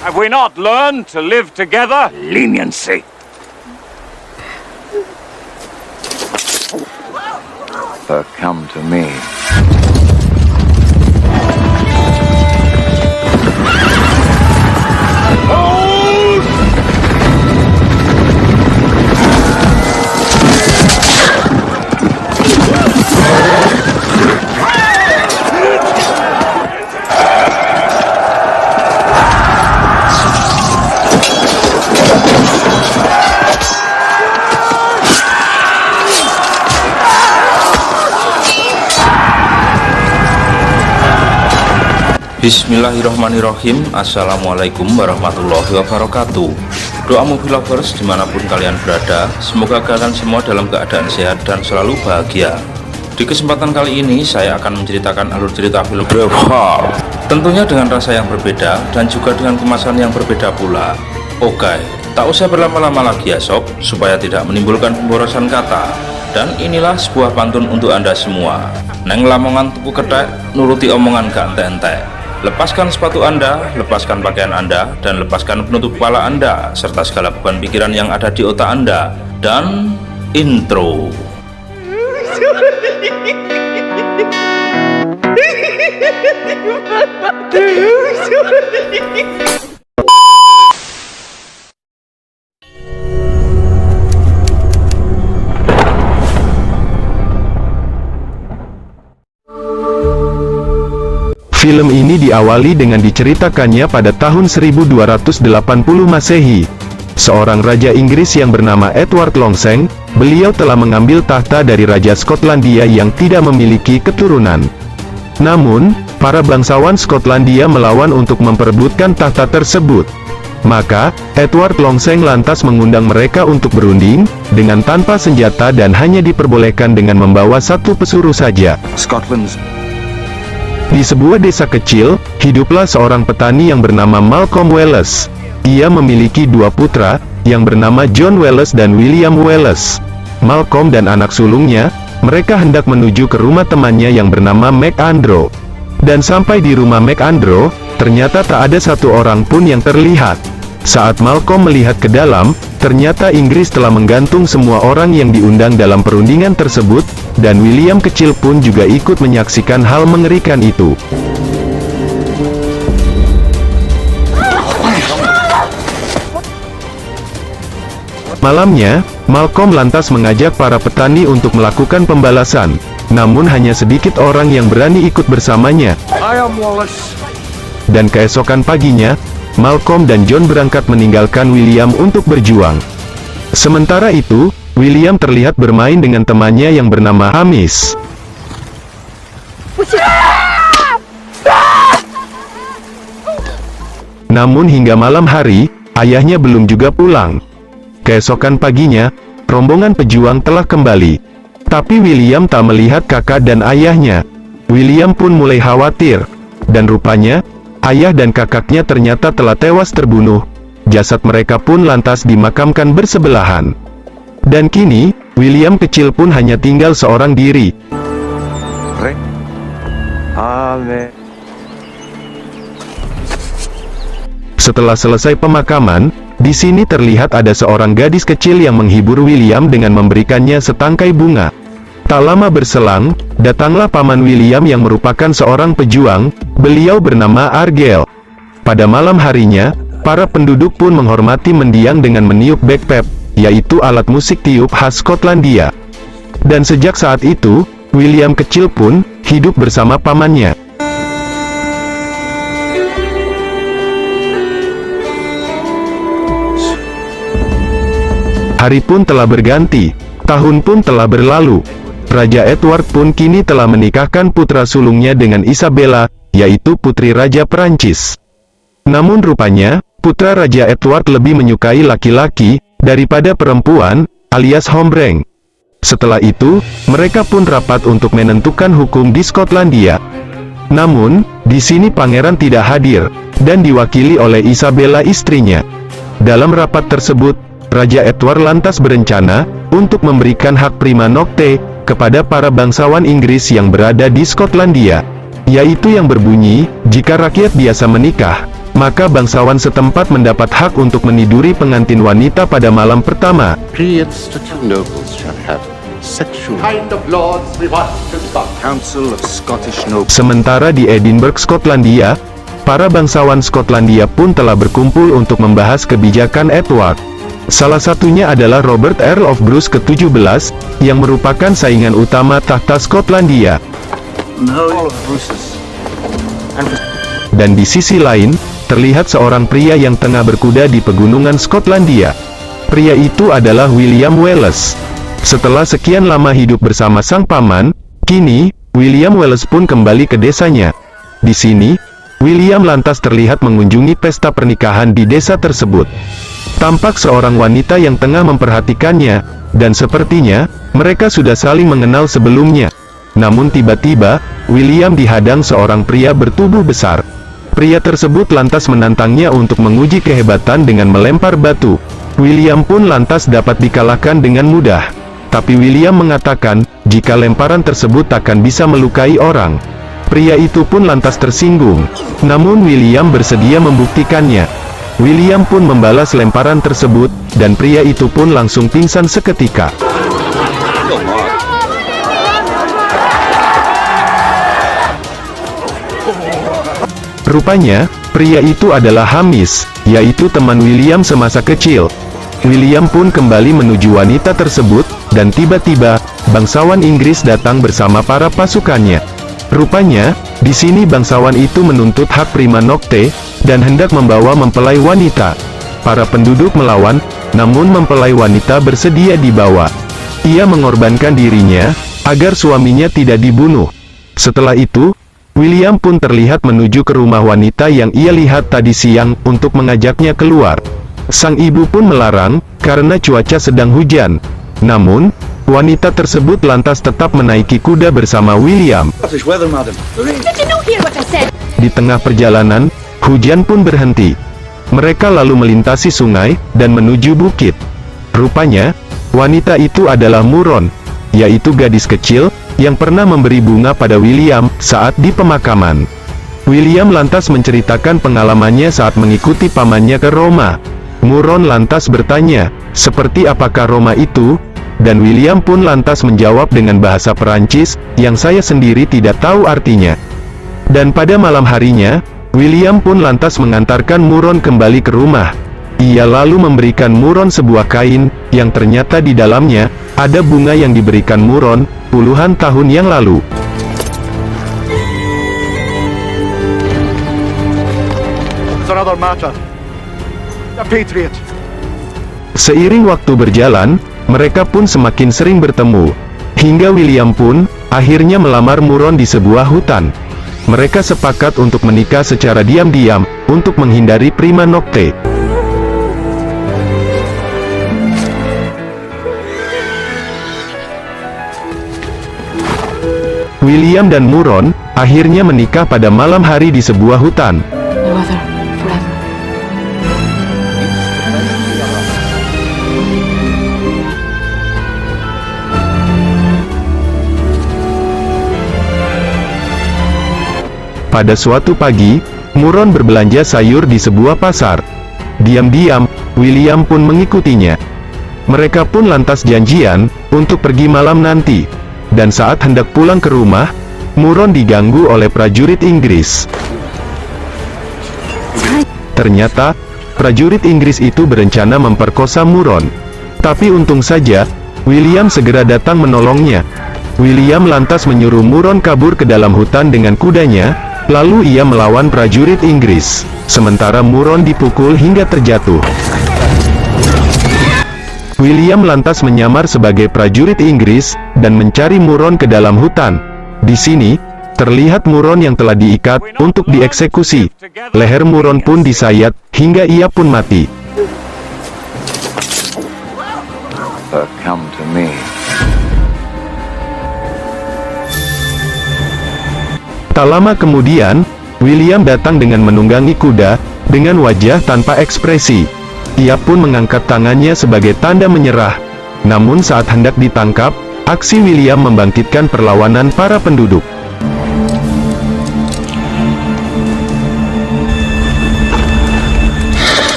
Have we not learned to live together? Leniency. Come to me. Bismillahirrahmanirrahim. Assalamualaikum warahmatullahi wabarakatuh. Doa movie lovers dimanapun kalian berada, semoga kalian semua dalam keadaan sehat dan selalu bahagia. Di kesempatan kali ini saya akan menceritakan alur cerita film Braveheart, tentunya dengan rasa yang berbeda dan juga dengan kemasan yang berbeda pula. Oke, tak usah berlama-lama lagi ya sob, supaya tidak menimbulkan pemborosan kata. Dan inilah sebuah pantun untuk anda semua. Neng lamongan tuku ketek, nuruti omongan gak ente-ente. Lepaskan sepatu Anda, lepaskan pakaian Anda, dan lepaskan penutup kepala Anda, serta segala beban pikiran yang ada di otak Anda. Dan intro. Film ini diawali dengan diceritakannya pada tahun 1280 Masehi. Seorang raja Inggris yang bernama Edward Longseng, beliau telah mengambil tahta dari Raja Skotlandia yang tidak memiliki keturunan. Namun, para bangsawan Skotlandia melawan untuk memperebutkan tahta tersebut. Maka, Edward Longseng lantas mengundang mereka untuk berunding, dengan tanpa senjata dan hanya diperbolehkan dengan membawa satu pesuruh saja. Di sebuah desa kecil, hiduplah seorang petani yang bernama Malcolm Wallace. Ia memiliki dua putra, yang bernama John Wallace dan William Wallace. Malcolm dan anak sulungnya, mereka hendak menuju ke rumah temannya yang bernama MacAndrew. Dan sampai di rumah MacAndrew, ternyata tak ada satu orang pun yang terlihat. Saat Malcolm melihat ke dalam, ternyata Inggris telah menggantung semua orang yang diundang dalam perundingan tersebut, dan William kecil pun juga ikut menyaksikan hal mengerikan itu. Malamnya, Malcolm lantas mengajak para petani untuk melakukan pembalasan, namun hanya sedikit orang yang berani ikut bersamanya. Dan keesokan paginya, Malcolm dan John berangkat meninggalkan William untuk berjuang. Sementara itu, William terlihat bermain dengan temannya yang bernama Hamish. Namun hingga malam hari, ayahnya belum juga pulang. Keesokan paginya, rombongan pejuang telah kembali. Tapi William tak melihat kakak dan ayahnya. William pun mulai khawatir. Dan rupanya, ayah dan kakaknya ternyata telah tewas terbunuh. Jasad mereka pun lantas dimakamkan bersebelahan. Dan kini, William kecil pun hanya tinggal seorang diri. Setelah selesai pemakaman, di sini terlihat ada seorang gadis kecil yang menghibur William dengan memberikannya setangkai bunga. Tak lama berselang, datanglah paman William yang merupakan seorang pejuang, beliau bernama Argyle. Pada malam harinya, para penduduk pun menghormati mendiang dengan meniup bagpipe, yaitu alat musik tiup khas Skotlandia. Dan sejak saat itu, William kecil pun hidup bersama pamannya. Hari pun telah berganti, tahun pun telah berlalu. Raja Edward pun kini telah menikahkan putra sulungnya dengan Isabella, yaitu putri Raja Perancis. Namun rupanya, putra Raja Edward lebih menyukai laki-laki daripada perempuan, alias hombreng. Setelah itu, mereka pun rapat untuk menentukan hukum di Skotlandia. Namun, di sini pangeran tidak hadir, dan diwakili oleh Isabella istrinya. Dalam rapat tersebut, Raja Edward lantas berencana untuk memberikan hak prima nocte kepada para bangsawan Inggris yang berada di Skotlandia, yaitu yang berbunyi, jika rakyat biasa menikah, maka bangsawan setempat mendapat hak untuk meniduri pengantin wanita pada malam pertama. Periods the two nobles shall have sexual Kind of lords we want to stop. council of Scottish nobles. Sementara di Edinburgh, Skotlandia, para bangsawan Skotlandia pun telah berkumpul untuk membahas kebijakan Edward. Salah satunya adalah Robert Earl of Bruce ke-17, yang merupakan saingan utama tahta Skotlandia. Dan di sisi lain, terlihat seorang pria yang tengah berkuda di pegunungan Skotlandia. Pria itu adalah William Wallace. Setelah sekian lama hidup bersama sang paman, kini, William Wallace pun kembali ke desanya. Di sini, William lantas terlihat mengunjungi pesta pernikahan di desa tersebut. Tampak seorang wanita yang tengah memperhatikannya, dan sepertinya, mereka sudah saling mengenal sebelumnya. Namun tiba-tiba, William dihadang seorang pria bertubuh besar. Pria tersebut lantas menantangnya untuk menguji kehebatan dengan melempar batu. William pun lantas dapat dikalahkan dengan mudah. Tapi William mengatakan, jika lemparan tersebut takkan bisa melukai orang. Pria itu pun lantas tersinggung. Namun William bersedia membuktikannya. William pun membalas lemparan tersebut, dan pria itu pun langsung pingsan seketika. Rupanya, pria itu adalah Hamish, yaitu teman William semasa kecil. William pun kembali menuju wanita tersebut, dan tiba-tiba, bangsawan Inggris datang bersama para pasukannya. Rupanya, di sini bangsawan itu menuntut hak prima nocte, dan hendak membawa mempelai wanita. Para penduduk melawan, namun mempelai wanita bersedia dibawa. Ia mengorbankan dirinya, agar suaminya tidak dibunuh. Setelah itu, William pun terlihat menuju ke rumah wanita yang ia lihat tadi siang, untuk mengajaknya keluar. Sang ibu pun melarang, karena cuaca sedang hujan. Namun, wanita tersebut lantas tetap menaiki kuda bersama William. Scottish weather, madam. Did you not hear what I said? Di tengah perjalanan, hujan pun berhenti. Mereka lalu melintasi sungai, dan menuju bukit. Rupanya, wanita itu adalah Muron, yaitu gadis kecil, yang pernah memberi bunga pada William, saat di pemakaman. William lantas menceritakan pengalamannya saat mengikuti pamannya ke Roma. Muron lantas bertanya, seperti apakah Roma itu? Dan William pun lantas menjawab dengan bahasa Perancis, yang saya sendiri tidak tahu artinya. Dan pada malam harinya, William pun lantas mengantarkan Muron kembali ke rumah. Ia lalu memberikan Muron sebuah kain, yang ternyata di dalamnya, ada bunga yang diberikan Muron, puluhan tahun yang lalu. It's another matter. The Patriot. Seiring waktu berjalan, mereka pun semakin sering bertemu. Hingga William pun, akhirnya melamar Muron di sebuah hutan. Mereka sepakat untuk menikah secara diam-diam, untuk menghindari prima nocte. William dan Muron, akhirnya menikah pada malam hari di sebuah hutan. No other, forever. Pada suatu pagi, Muron berbelanja sayur di sebuah pasar. Diam-diam, William pun mengikutinya. Mereka pun lantas janjian, untuk pergi malam nanti. Dan saat hendak pulang ke rumah, Muron diganggu oleh prajurit Inggris. Ternyata, prajurit Inggris itu berencana memperkosa Muron. Tapi untung saja, William segera datang menolongnya. William lantas menyuruh Muron kabur ke dalam hutan dengan kudanya, lalu ia melawan prajurit Inggris. Sementara Muron dipukul hingga terjatuh. William lantas menyamar sebagai prajurit Inggris, dan mencari Muron ke dalam hutan. Di sini, terlihat Muron yang telah diikat, untuk dieksekusi. Leher Muron pun disayat, hingga ia pun mati. Come to me. Tak lama kemudian, William datang dengan menunggangi kuda, dengan wajah tanpa ekspresi. Ia pun mengangkat tangannya sebagai tanda menyerah. Namun saat hendak ditangkap, aksi William membangkitkan perlawanan para penduduk.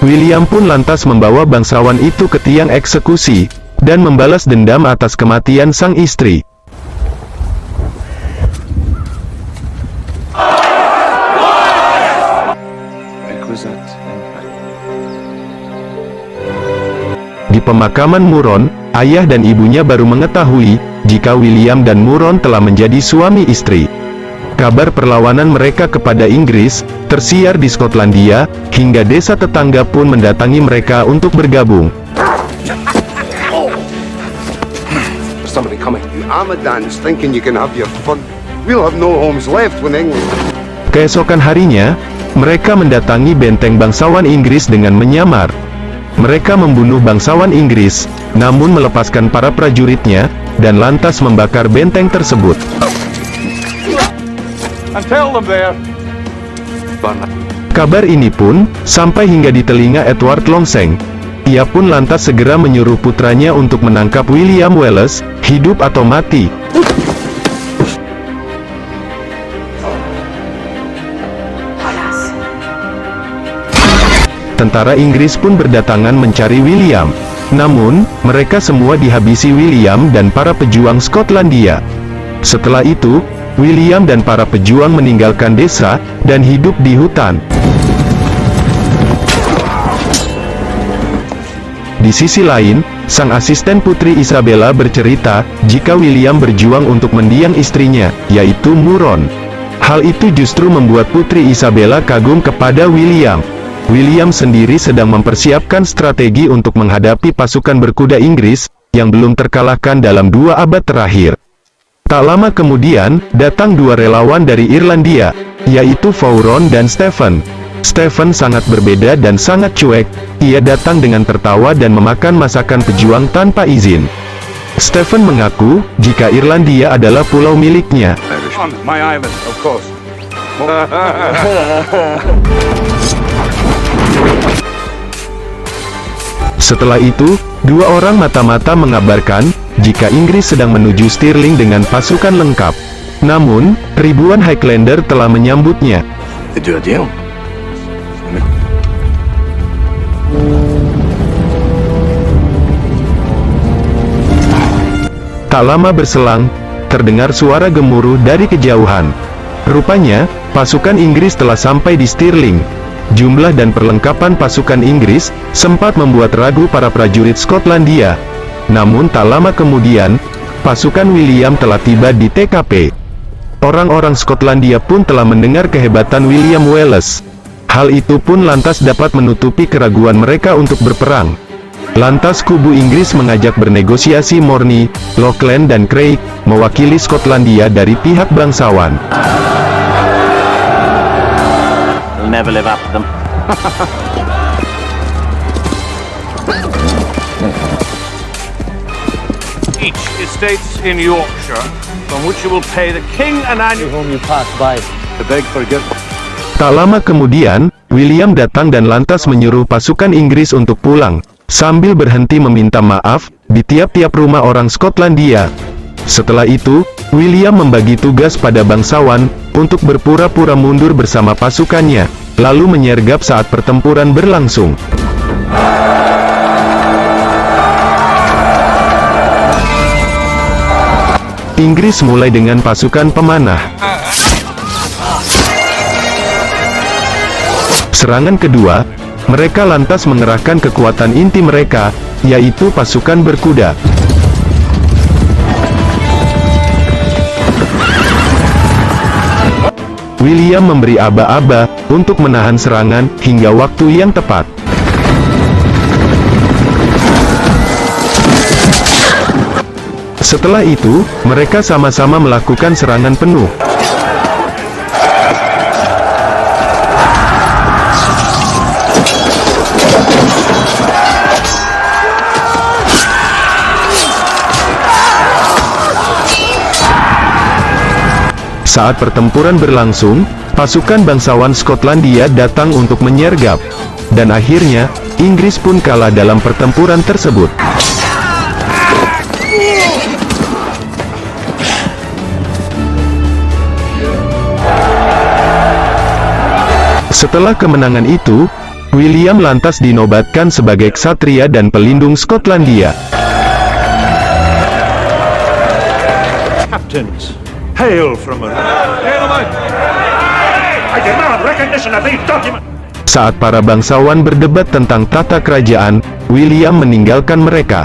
William pun lantas membawa bangsawan itu ke tiang eksekusi, dan membalas dendam atas kematian sang istri. Di pemakaman Muron, ayah dan ibunya baru mengetahui jika William dan Muron telah menjadi suami istri. Kabar perlawanan mereka kepada Inggris tersiar di Skotlandia, hingga desa tetangga pun mendatangi mereka untuk bergabung. There's somebody coming. You Amadans thinking you can have your fun. We'll have no homes left when England. Keesokan harinya, mereka mendatangi benteng bangsawan Inggris dengan menyamar. Mereka membunuh bangsawan Inggris, namun melepaskan para prajuritnya, dan lantas membakar benteng tersebut. And tell them there. Kabar ini pun sampai hingga di telinga Edward Longseng. Ia pun lantas segera menyuruh putranya untuk menangkap William Wallace, hidup atau mati. Tentara Inggris pun berdatangan mencari William. Namun, mereka semua dihabisi William dan para pejuang Skotlandia. Setelah itu, William dan para pejuang meninggalkan desa, dan hidup di hutan. Di sisi lain, sang asisten Putri Isabella bercerita, jika William berjuang untuk mendiang istrinya, yaitu Muron. Hal itu justru membuat Putri Isabella kagum kepada William. William sendiri sedang mempersiapkan strategi untuk menghadapi pasukan berkuda Inggris, yang belum terkalahkan dalam 2 abad terakhir. Tak lama kemudian, datang 2 relawan dari Irlandia, yaitu Vaughn dan Stephen. Stephen sangat berbeda dan sangat cuek. Ia datang dengan tertawa dan memakan masakan pejuang tanpa izin. Stephen mengaku, jika Irlandia adalah pulau miliknya. On my island, of course. Setelah itu, 2 orang mata-mata mengabarkan, jika Inggris sedang menuju Stirling dengan pasukan lengkap. Namun, ribuan Highlander telah menyambutnya. They do a deal. Tak lama berselang, terdengar suara gemuruh dari kejauhan. Rupanya, pasukan Inggris telah sampai di Stirling. Jumlah dan perlengkapan pasukan Inggris sempat membuat ragu para prajurit Skotlandia. Namun tak lama kemudian, pasukan William telah tiba di TKP. Orang-orang Skotlandia pun telah mendengar kehebatan William Wallace. Hal itu pun lantas dapat menutupi keraguan mereka untuk berperang. Lantas kubu Inggris mengajak bernegosiasi Morny, Lachlan dan Craig, mewakili Skotlandia dari pihak bangsawan. We'll never live up to them. Each estates in Yorkshire, from which you will pay the king an annual whom you pass by to beg forgiveness. Tak lama kemudian, William datang dan lantas menyuruh pasukan Inggris untuk pulang, sambil berhenti meminta maaf di tiap-tiap rumah orang Skotlandia. Setelah itu, William membagi tugas pada bangsawan untuk berpura-pura mundur bersama pasukannya, lalu menyergap saat pertempuran berlangsung. Inggris mulai dengan pasukan pemanah. Serangan kedua, mereka lantas mengerahkan kekuatan inti mereka, yaitu pasukan berkuda. William memberi aba-aba untuk menahan serangan hingga waktu yang tepat. Setelah itu, mereka sama-sama melakukan serangan penuh. Saat pertempuran berlangsung, pasukan bangsawan Skotlandia datang untuk menyergap. Dan akhirnya, Inggris pun kalah dalam pertempuran tersebut. Setelah kemenangan itu, William lantas dinobatkan sebagai ksatria dan pelindung Skotlandia. Captains, hail from a... I demand recognition of these documents! Saat para bangsawan berdebat tentang tata kerajaan, William meninggalkan mereka.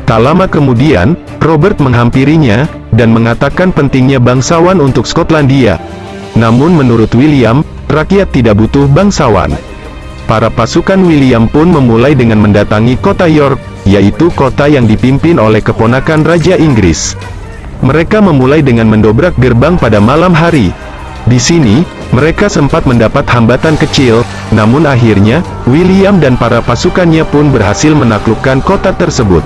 Tak lama kemudian, Robert menghampirinya, dan mengatakan pentingnya bangsawan untuk Skotlandia. Namun menurut William, rakyat tidak butuh bangsawan. Para pasukan William pun memulai dengan mendatangi kota York, yaitu kota yang dipimpin oleh keponakan Raja Inggris. Mereka memulai dengan mendobrak gerbang pada malam hari. Di sini, mereka sempat mendapat hambatan kecil, namun akhirnya, William dan para pasukannya pun berhasil menaklukkan kota tersebut.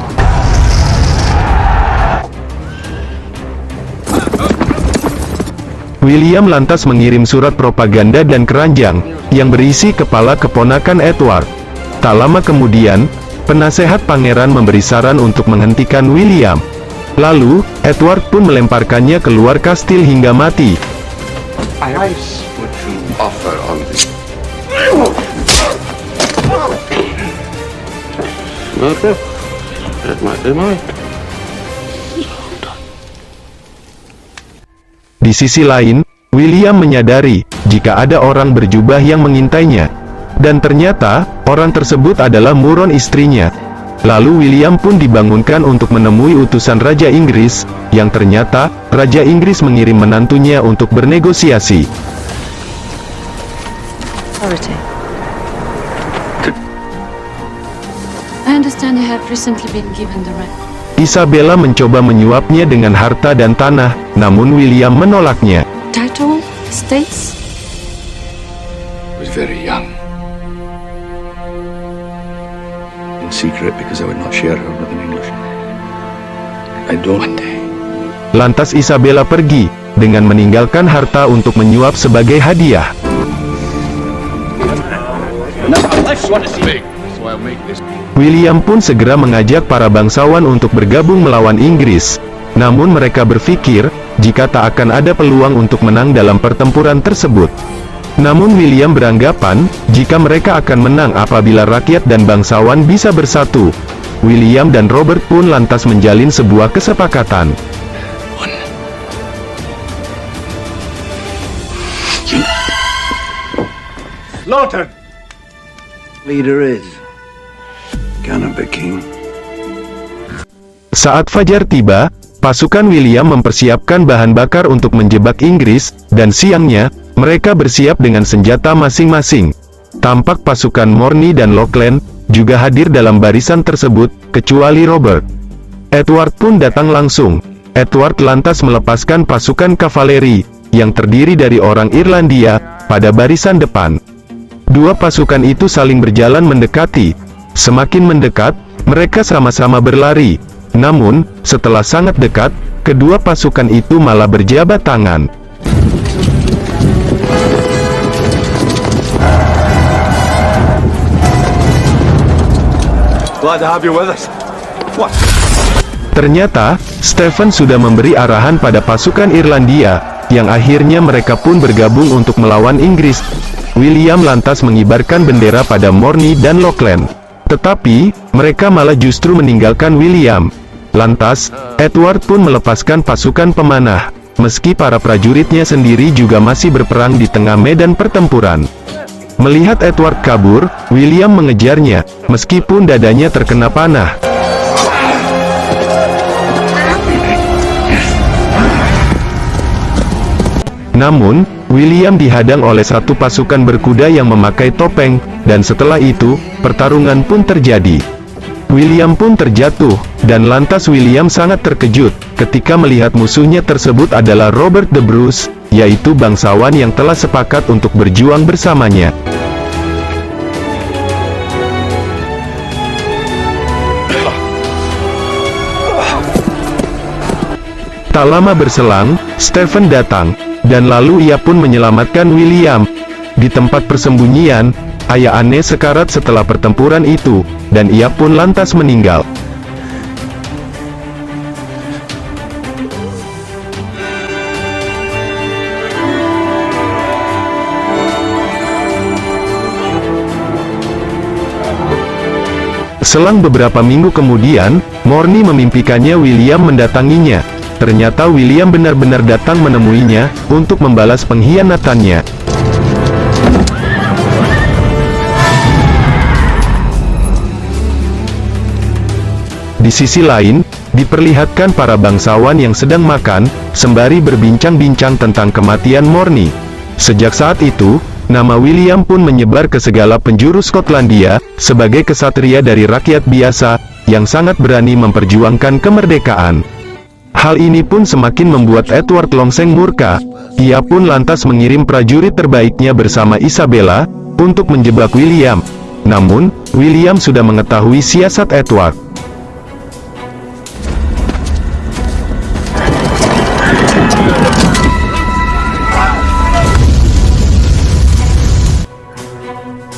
William lantas mengirim surat propaganda dan keranjang, yang berisi kepala keponakan Edward. Tak lama kemudian, penasehat pangeran memberi saran untuk menghentikan William. Lalu, Edward pun melemparkannya keluar kastil hingga mati. I would you offer on this? Okay. That might be mine. Di sisi lain, William menyadari jika ada orang berjubah yang mengintainya. Dan ternyata, orang tersebut adalah Muron istrinya. Lalu William pun dibangunkan untuk menemui utusan Raja Inggris, yang ternyata, Raja Inggris mengirim menantunya untuk bernegosiasi. Authority. I understand you have recently been given the right. Isabella mencoba menyuapnya dengan harta dan tanah, namun William menolaknya. Title? States? I was very young. In secret because I would not share her with an Englishman. I don't one day. Lantas Isabella pergi, dengan meninggalkan harta untuk menyuap sebagai hadiah. William pun segera mengajak para bangsawan untuk bergabung melawan Inggris. Namun mereka berpikir, jika tak akan ada peluang untuk menang dalam pertempuran tersebut. Namun William beranggapan, jika mereka akan menang apabila rakyat dan bangsawan bisa bersatu. William dan Robert pun lantas menjalin sebuah kesepakatan. Slaughtered! Leader is gonna be king. Saat fajar tiba, pasukan William mempersiapkan bahan bakar untuk menjebak Inggris, dan siangnya, mereka bersiap dengan senjata masing-masing. Tampak pasukan Morny dan Lachlan juga hadir dalam barisan tersebut, kecuali Robert. Edward pun datang langsung. Edward lantas melepaskan pasukan kavaleri, yang terdiri dari orang Irlandia, pada barisan depan. Dua pasukan itu saling berjalan mendekati. Semakin mendekat, mereka sama-sama berlari. Namun, setelah sangat dekat, kedua pasukan itu malah berjabat tangan. Glad to have you with us. What? Ternyata, Stephen sudah memberi arahan pada pasukan Irlandia, yang akhirnya mereka pun bergabung untuk melawan Inggris. William lantas mengibarkan bendera pada Morny dan Lachlan. Tetapi, mereka malah justru meninggalkan William. Lantas, Edward pun melepaskan pasukan pemanah, meski para prajuritnya sendiri juga masih berperang di tengah medan pertempuran. Melihat Edward kabur, William mengejarnya, meskipun dadanya terkena panah. Namun, William dihadang oleh satu pasukan berkuda yang memakai topeng, dan setelah itu, pertarungan pun terjadi. William pun terjatuh, dan lantas William sangat terkejut, ketika melihat musuhnya tersebut adalah Robert the Bruce, yaitu bangsawan yang telah sepakat untuk berjuang bersamanya. Tak lama berselang, Stephen datang, dan lalu ia pun menyelamatkan William. Di tempat persembunyian, ayah Anne sekarat setelah pertempuran itu, dan ia pun lantas meninggal. Selang beberapa minggu kemudian, Morny memimpikannya William mendatanginya. Ternyata William benar-benar datang menemuinya untuk membalas pengkhianatannya. Di sisi lain, diperlihatkan para bangsawan yang sedang makan, sembari berbincang-bincang tentang kematian Morny. Sejak saat itu, nama William pun menyebar ke segala penjuru Skotlandia, sebagai kesatria dari rakyat biasa, yang sangat berani memperjuangkan kemerdekaan. Hal ini pun semakin membuat Edward Longseng murka. Ia pun lantas mengirim prajurit terbaiknya bersama Isabella, untuk menjebak William. Namun, William sudah mengetahui siasat Edward.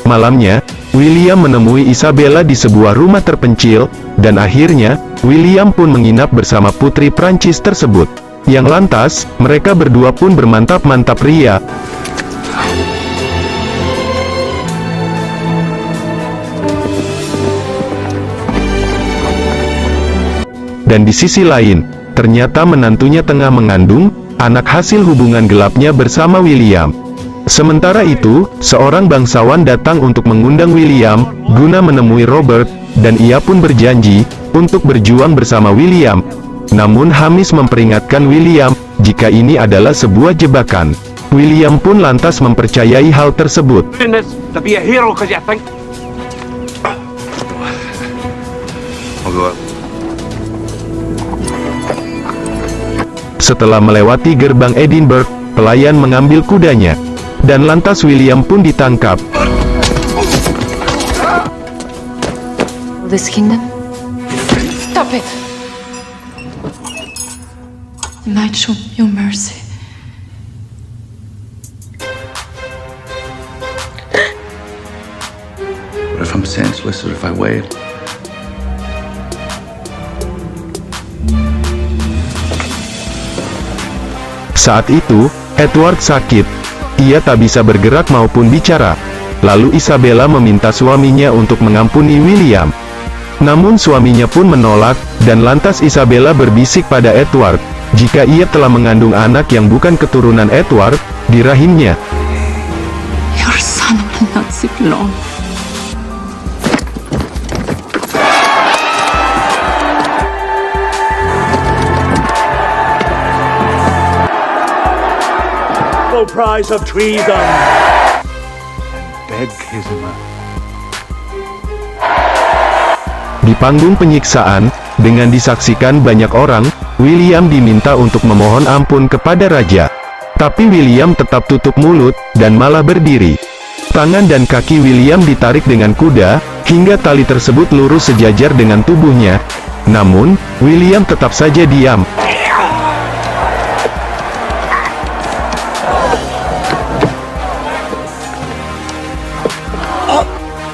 Malamnya, William menemui Isabella di sebuah rumah terpencil, dan akhirnya, William pun menginap bersama putri Prancis tersebut. Yang lantas, mereka berdua pun bermantap-mantap ria. Dan di sisi lain, ternyata menantunya tengah mengandung anak hasil hubungan gelapnya bersama William. Sementara itu, seorang bangsawan datang untuk mengundang William, guna menemui Robert, dan ia pun berjanji, untuk berjuang bersama William. Namun Hamis memperingatkan William, jika ini adalah sebuah jebakan. William pun lantas mempercayai hal tersebut. In this to be a hero because you think. I'll go up. Setelah melewati gerbang Edinburgh, pelayan mengambil kudanya. Dan lantas William pun ditangkap. This kingdom? Stop it! You might show you mercy. What if I'm senseless or if I wail? Saat itu, Edward sakit. Ia tak bisa bergerak maupun bicara. Lalu Isabella meminta suaminya untuk mengampuni William. Namun suaminya pun menolak, dan lantas Isabella berbisik pada Edward, jika ia telah mengandung anak yang bukan keturunan Edward, di rahimnya. Your son will not live long. Prize of treason. Beg his mercy. Di panggung penyiksaan, dengan disaksikan banyak orang, William diminta untuk memohon ampun kepada raja. Tapi William tetap tutup mulut, dan malah berdiri. Tangan dan kaki William ditarik dengan kuda, hingga tali tersebut lurus sejajar dengan tubuhnya. Namun, William tetap saja diam.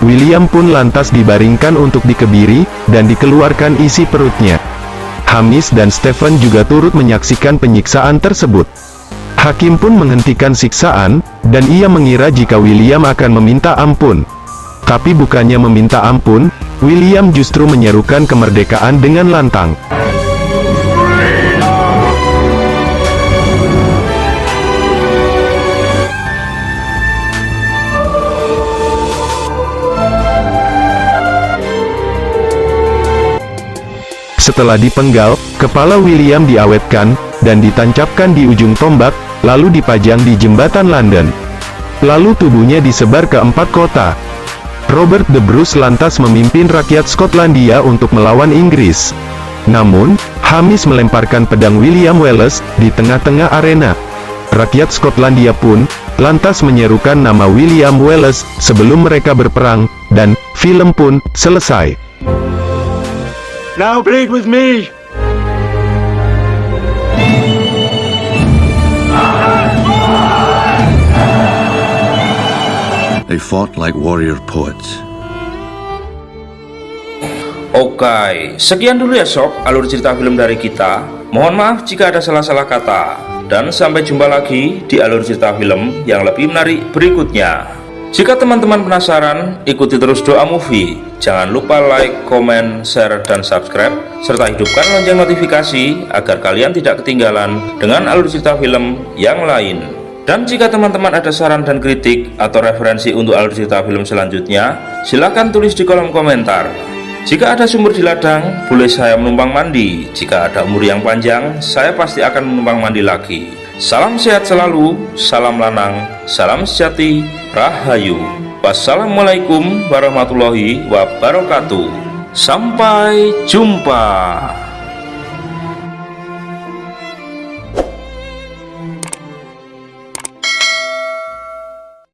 William pun lantas dibaringkan untuk dikebiri, dan dikeluarkan isi perutnya. Hamis dan Stephen juga turut menyaksikan penyiksaan tersebut. Hakim pun menghentikan siksaan, dan ia mengira jika William akan meminta ampun. Tapi bukannya meminta ampun, William justru menyerukan kemerdekaan dengan lantang. Setelah dipenggal, kepala William diawetkan, dan ditancapkan di ujung tombak, lalu dipajang di jembatan London. Lalu tubuhnya disebar ke 4 kota. Robert the Bruce lantas memimpin rakyat Skotlandia untuk melawan Inggris. Namun, Hamis melemparkan pedang William Wallace di tengah-tengah arena. Rakyat Skotlandia pun lantas menyerukan nama William Wallace sebelum mereka berperang, dan film pun selesai. Now bleed with me. They fought like warrior poets. Oke, sekian dulu ya sob alur cerita film dari kita. Mohon maaf jika ada salah-salah kata. Dan sampai jumpa lagi di alur cerita film yang lebih menarik berikutnya. Jika teman-teman penasaran, ikuti terus Doa Movie. Jangan lupa like, komen, share, dan subscribe, serta hidupkan lonceng notifikasi agar kalian tidak ketinggalan dengan alur cerita film yang lain. Dan jika teman-teman ada saran dan kritik atau referensi untuk alur cerita film selanjutnya, silahkan tulis di kolom komentar. Jika ada sumur di ladang, boleh saya menumpang mandi. Jika ada umur yang panjang, saya pasti akan menumpang mandi lagi. Salam sehat selalu, salam lanang, salam sejati, rahayu. Wassalamualaikum warahmatullahi wabarakatuh. Sampai jumpa.